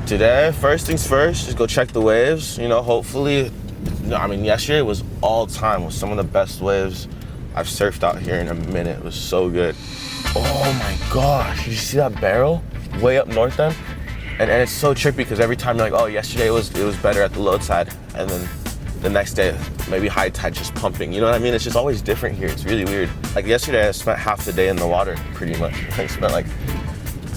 Today, first things first, just go check the waves. You know, hopefully, I mean, yesterday was all time with some of the best waves I've surfed out here in a minute. It was so good. Oh my gosh, did you see that barrel way up north end? And it's so trippy because every time you're like, oh, yesterday it was better at the low tide, and then the next day, maybe high tide just pumping. You know what I mean? It's just always different here. It's really weird. Like yesterday, I spent half the day in the water, pretty much. I spent like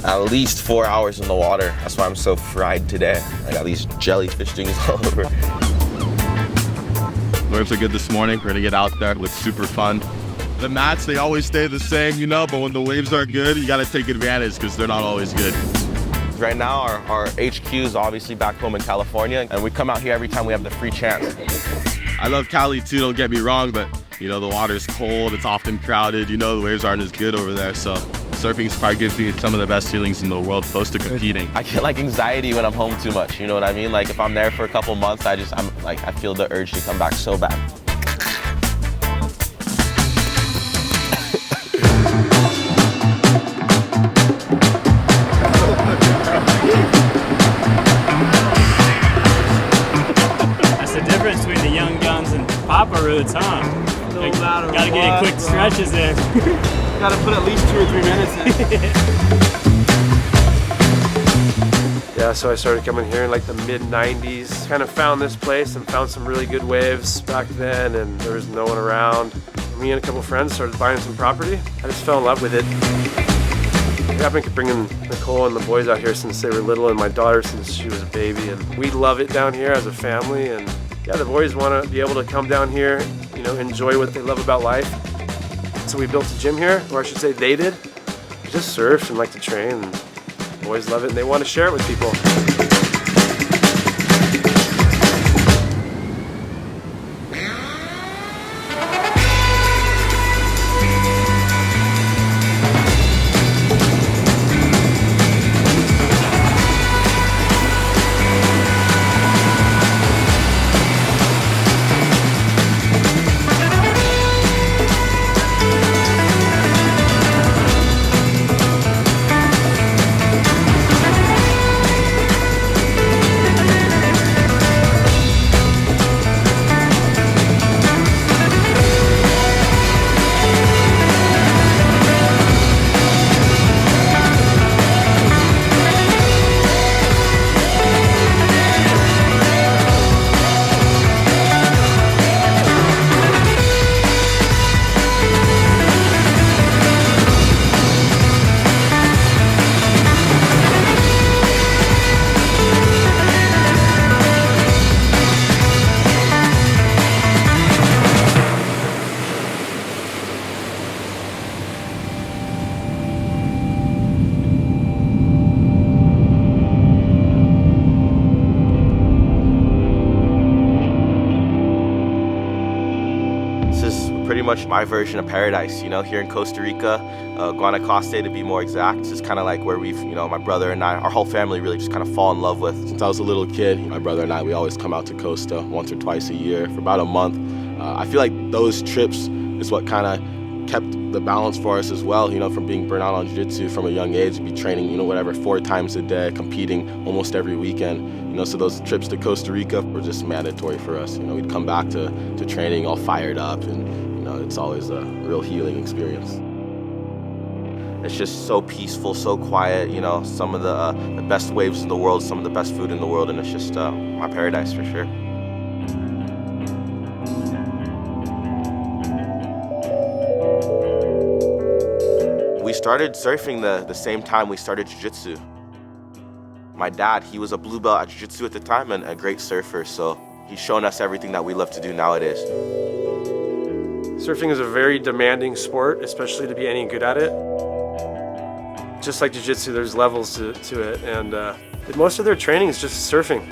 at least 4 hours in the water. That's why I'm so fried today. I got these jellyfish things all over. Waves are good this morning. We're gonna get out there. It looks super fun. The mats, they always stay the same, you know, but when the waves are good, you gotta take advantage because they're not always good. Right now, our HQ is obviously back home in California, and we come out here every time we have the free chance. I love Cali too, don't get me wrong, but you know, the water's cold, it's often crowded, you know, the waves aren't as good over there, so surfing's probably gives me some of the best feelings in the world, close to competing. I get like anxiety when I'm home too much, you know what I mean? Like if I'm there for a couple months, I feel the urge to come back so bad. That's the difference between the young guns and Papa Roots, huh? Gotta get quick stretches there. Gotta put at least 2 or 3 minutes in. Yeah, so I started coming here in like the mid-90s. Kind of found this place and found some really good waves back then, and there was no one around. Me and a couple friends started buying some property. I just fell in love with it. I've been bringing Nicole and the boys out here since they were little, and my daughter since she was a baby, and we love it down here as a family. And yeah, the boys want to be able to come down here, you know, enjoy what they love about life. So we built a gym here, or I should say they did. We just surf and like to train, and the boys love it, and they want to share it with people. Pretty much my version of paradise, you know, here in Costa Rica, Guanacaste to be more exact. It's kind of like where we've, you know, my brother and I, our whole family really just kind of fall in love with. Since I was a little kid, my brother and I, we always come out to Costa once or twice a year for about a month. I feel like those trips is what kind of kept the balance for us as well, you know, from being burnt out on jiu-jitsu from a young age, be training, you know, whatever, 4 times a day, competing almost every weekend. You know, so those trips to Costa Rica were just mandatory for us. You know, we'd come back to training all fired up, and you know, it's always a real healing experience. It's just so peaceful, so quiet, you know, some of the best waves in the world, some of the best food in the world, and it's just my paradise for sure. We started surfing the same time we started jiu-jitsu. My dad, he was a blue belt at jiu-jitsu at the time and a great surfer, so he's shown us everything that we love to do nowadays. Surfing is a very demanding sport, especially to be any good at it. Just like jiu-jitsu, there's levels to it, and most of their training is just surfing.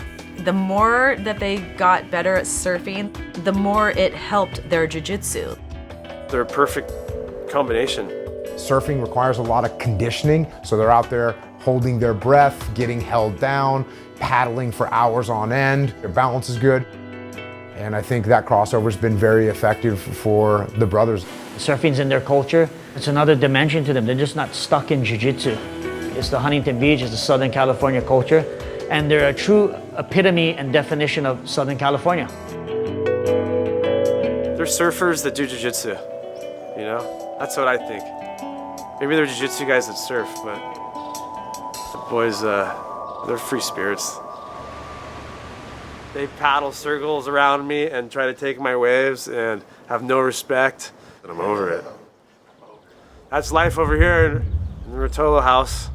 The more that they got better at surfing, the more it helped their jiu-jitsu. They're a perfect combination. Surfing requires a lot of conditioning, so they're out there holding their breath, getting held down, paddling for hours on end. Their balance is good. And I think that crossover's been very effective for the brothers. Surfing's in their culture. It's another dimension to them. They're just not stuck in jiu-jitsu. It's the Huntington Beach, it's the Southern California culture. and they're a true epitome and definition of Southern California. They're surfers that do jiu-jitsu, you know? That's what I think. Maybe they're jiu-jitsu guys that surf, but the boys, they're free spirits. They paddle circles around me and try to take my waves and have no respect, and I'm over it. That's life over here in the Ruotolo house.